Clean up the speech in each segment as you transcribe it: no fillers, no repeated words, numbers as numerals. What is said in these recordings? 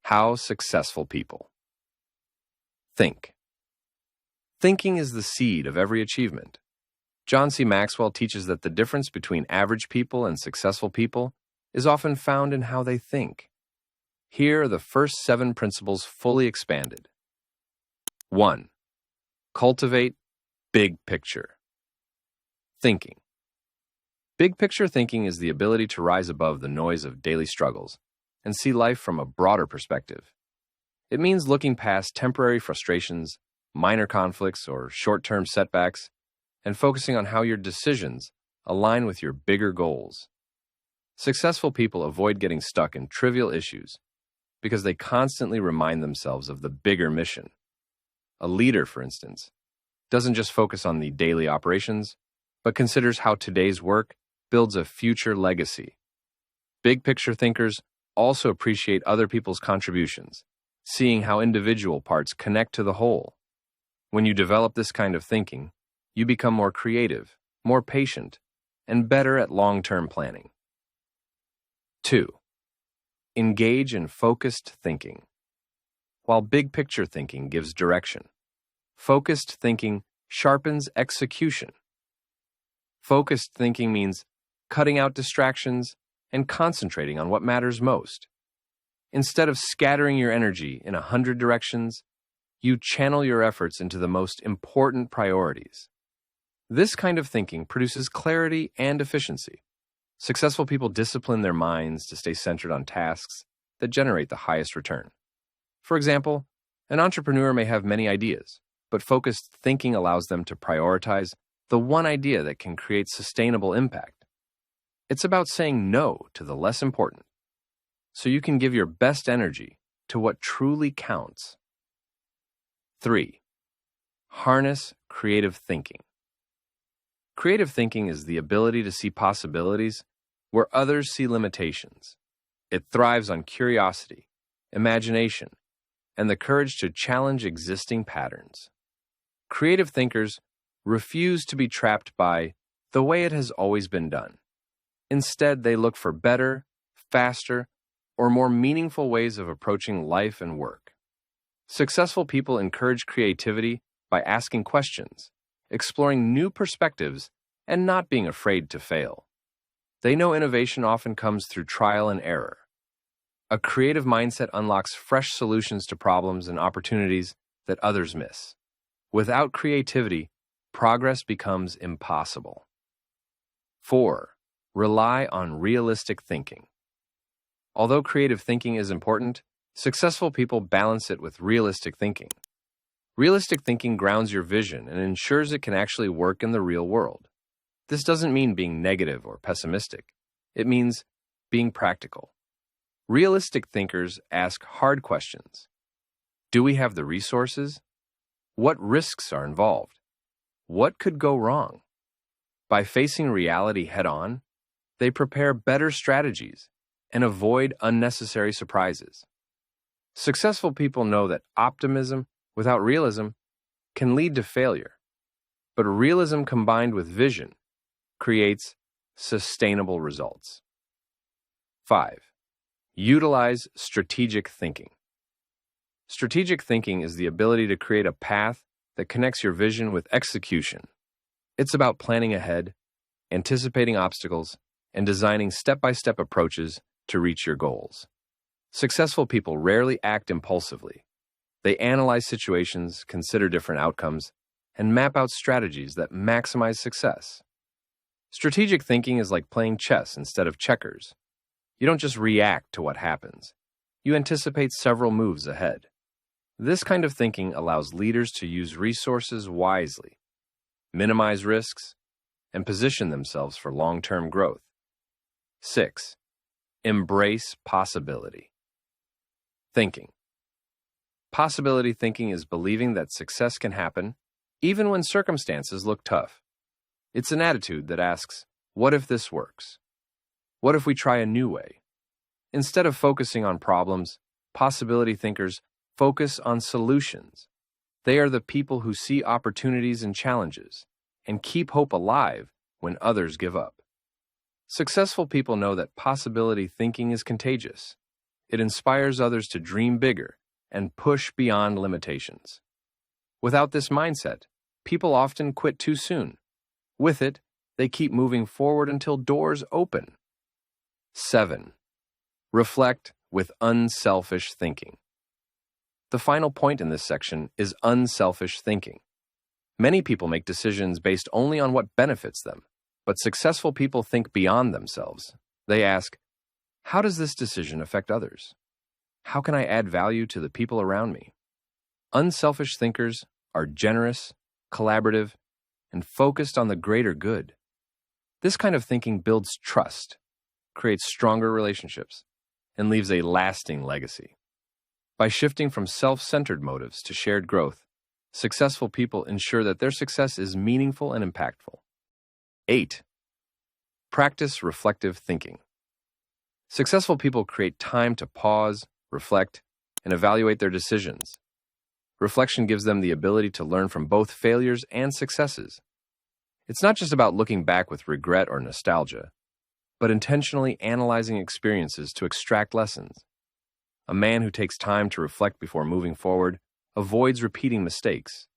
How successful people think. Thinking is the seed of every achievement. John C. Maxwell teaches that the difference between average people and successful people is often found in how they think. Here are the first 7 principles fully expanded. 1. Cultivate big picture thinking. Big picture thinking is the ability to rise above the noise of daily struggles and see life from a broader perspective. It means looking past temporary frustrations, minor conflicts, or short-term setbacks, and focusing on how your decisions align with your bigger goals. Successful people avoid getting stuck in trivial issues because they constantly remind themselves of the bigger mission. A leader, for instance, doesn't just focus on the daily operations, but considers how today's work builds a future legacy. Big picture thinkers also appreciate other people's contributions, seeing how individual parts connect to the whole. When you develop this kind of thinking, you become more creative, more patient, and better at long-term planning. 2. Engage in focused thinking. While big picture thinking gives direction, focused thinking sharpens execution. Focused thinking means cutting out distractions and concentrating on what matters most. Instead of scattering your energy in 100 directions, you channel your efforts into the most important priorities. This kind of thinking produces clarity and efficiency. Successful people discipline their minds to stay centered on tasks that generate the highest return. For example, an entrepreneur may have many ideas, but focused thinking allows them to prioritize the one idea that can create sustainable impact. It's about saying no to the less important, so you can give your best energy to what truly counts. 3. Harness creative thinking. Creative thinking is the ability to see possibilities where others see limitations. It thrives on curiosity, imagination, and the courage to challenge existing patterns. Creative thinkers refuse to be trapped by the way it has always been done. Instead, they look for better, faster, or more meaningful ways of approaching life and work. Successful people encourage creativity by asking questions, exploring new perspectives, and not being afraid to fail. They know innovation often comes through trial and error. A creative mindset unlocks fresh solutions to problems and opportunities that others miss. Without creativity, progress becomes impossible. 4. Rely on realistic thinking. Although creative thinking is important, successful people balance it with realistic thinking. Realistic thinking grounds your vision and ensures it can actually work in the real world. This doesn't mean being negative or pessimistic. It means being practical. Realistic thinkers ask hard questions. Do we have the resources? What risks are involved? What could go wrong? By facing reality head-on, they prepare better strategies and avoid unnecessary surprises. Successful people know that optimism without realism can lead to failure, but realism combined with vision creates sustainable results. 5. Utilize strategic thinking. Strategic thinking is the ability to create a path that connects your vision with execution. It's about planning ahead, anticipating obstacles, and designing step-by-step approaches to reach your goals. Successful people rarely act impulsively. They analyze situations, consider different outcomes, and map out strategies that maximize success. Strategic thinking is like playing chess instead of checkers. You don't just react to what happens. You anticipate several moves ahead. This kind of thinking allows leaders to use resources wisely, minimize risks, and position themselves for long-term growth. 6. Embrace possibility thinking. Possibility thinking is believing that success can happen even when circumstances look tough. It's an attitude that asks, what if this works? What if we try a new way? Instead of focusing on problems, possibility thinkers focus on solutions. They are the people who see opportunities and challenges and keep hope alive when others give up. Successful people know that possibility thinking is contagious. It inspires others to dream bigger and push beyond limitations. Without this mindset, people often quit too soon. With it, they keep moving forward until doors open. 7. Reflect with unselfish thinking. The final point in this section is unselfish thinking. Many people make decisions based only on what benefits them, but successful people think beyond themselves. They ask, how does this decision affect others? How can I add value to the people around me? Unselfish thinkers are generous, collaborative, and focused on the greater good. This kind of thinking builds trust, creates stronger relationships, and leaves a lasting legacy. By shifting from self-centered motives to shared growth, successful people ensure that their success is meaningful and impactful. 8. Practice reflective thinking. Successful people create time to pause, reflect, and evaluate their decisions. Reflection gives them the ability to learn from both failures and successes. It's not just about looking back with regret or nostalgia, but intentionally analyzing experiences to extract lessons. A man who takes time to reflect before moving forward avoids repeating mistakes.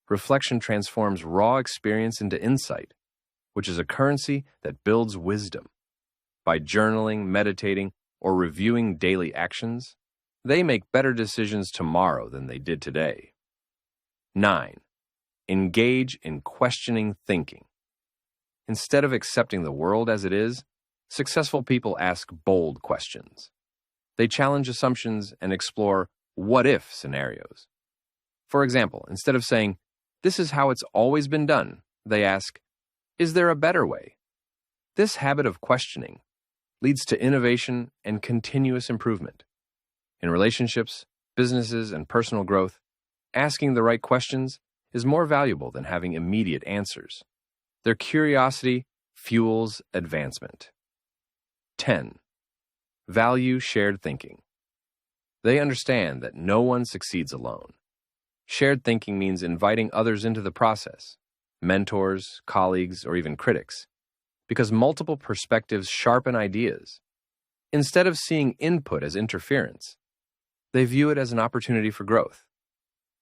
Reflection transforms raw experience into insight, which is a currency that builds wisdom. By journaling, meditating, or reviewing daily actions, they make better decisions tomorrow than they did today. 9. Engage in questioning thinking. Instead of accepting the world as it is, successful people ask bold questions. They challenge assumptions and explore what-if scenarios. For example, instead of saying, "This is how it's always been done," they ask, "Is there a better way?" This habit of questioning leads to innovation and continuous improvement. In relationships, businesses, and personal growth, asking the right questions is more valuable than having immediate answers. Their curiosity fuels advancement. 10. Value shared thinking. They understand that no one succeeds alone. Shared thinking means inviting others into the process, mentors, colleagues, or even critics, because multiple perspectives sharpen ideas. Instead of seeing input as interference, they view it as an opportunity for growth.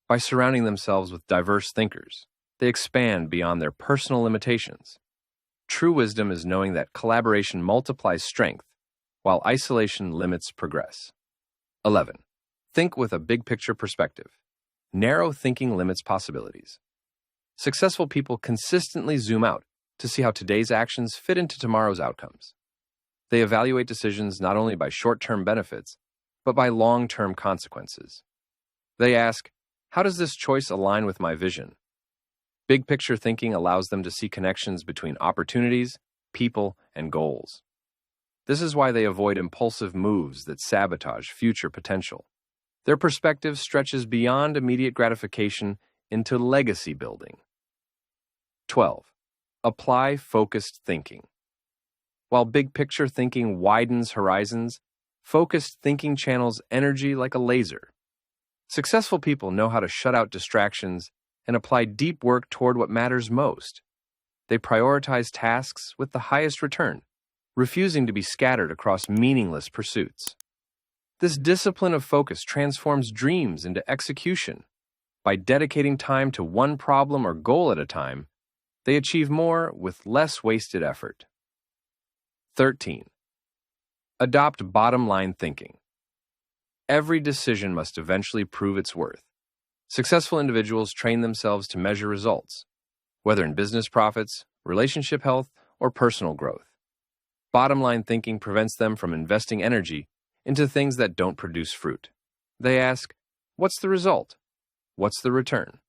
By surrounding themselves with diverse thinkers, they expand beyond their personal limitations. True wisdom is knowing that collaboration multiplies strength, while isolation limits progress. 11. Think with a big-picture perspective. Narrow thinking limits possibilities. Successful people consistently zoom out to see how today's actions fit into tomorrow's outcomes. They evaluate decisions not only by short-term benefits, but by long-term consequences. They ask, how does this choice align with my vision? Big-picture thinking allows them to see connections between opportunities, people, and goals. This is why they avoid impulsive moves that sabotage future potential. Their perspective stretches beyond immediate gratification into legacy building. 12. Apply focused thinking. While big-picture thinking widens horizons, focused thinking channels energy like a laser. Successful people know how to shut out distractions and apply deep work toward what matters most. They prioritize tasks with the highest return, refusing to be scattered across meaningless pursuits. This discipline of focus transforms dreams into execution. By dedicating time to one problem or goal at a time, they achieve more with less wasted effort. 13. Adopt bottom-line thinking. Every decision must eventually prove its worth. Successful individuals train themselves to measure results, whether in business profits, relationship health, or personal growth. Bottom-line thinking prevents them from investing energy into things that don't produce fruit. They ask, what's the result? What's the return?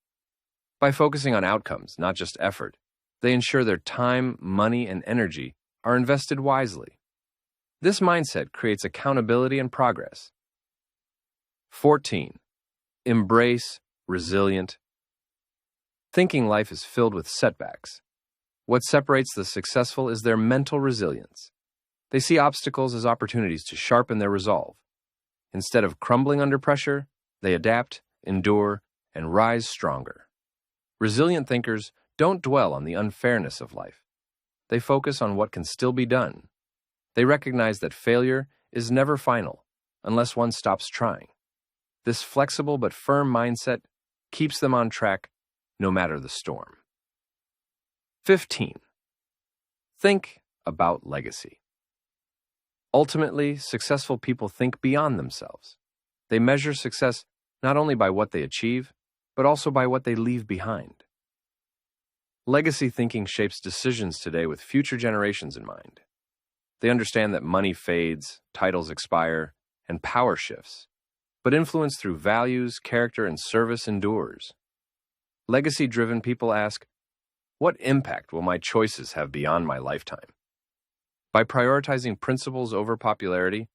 By focusing on outcomes, not just effort, they ensure their time, money, and energy are invested wisely. This mindset creates accountability and progress. 14. Embrace resilient. Thinking life is filled with setbacks. What separates the successful is their mental resilience. They see obstacles as opportunities to sharpen their resolve. Instead of crumbling under pressure, they adapt, endure, and rise stronger. Resilient thinkers don't dwell on the unfairness of life. They focus on what can still be done. They recognize that failure is never final, unless one stops trying. This flexible but firm mindset keeps them on track no matter the storm. 15. Think about legacy. Ultimately, successful people think beyond themselves. They measure success not only by what they achieve, but also by what they leave behind. Legacy thinking shapes decisions today with future generations in mind. They understand that money fades, titles expire, and power shifts, but influence through values, character, and service endures. Legacy-driven people ask, what impact will my choices have beyond my lifetime? By prioritizing principles over popularity,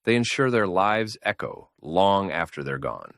they ensure their lives echo long after they're gone.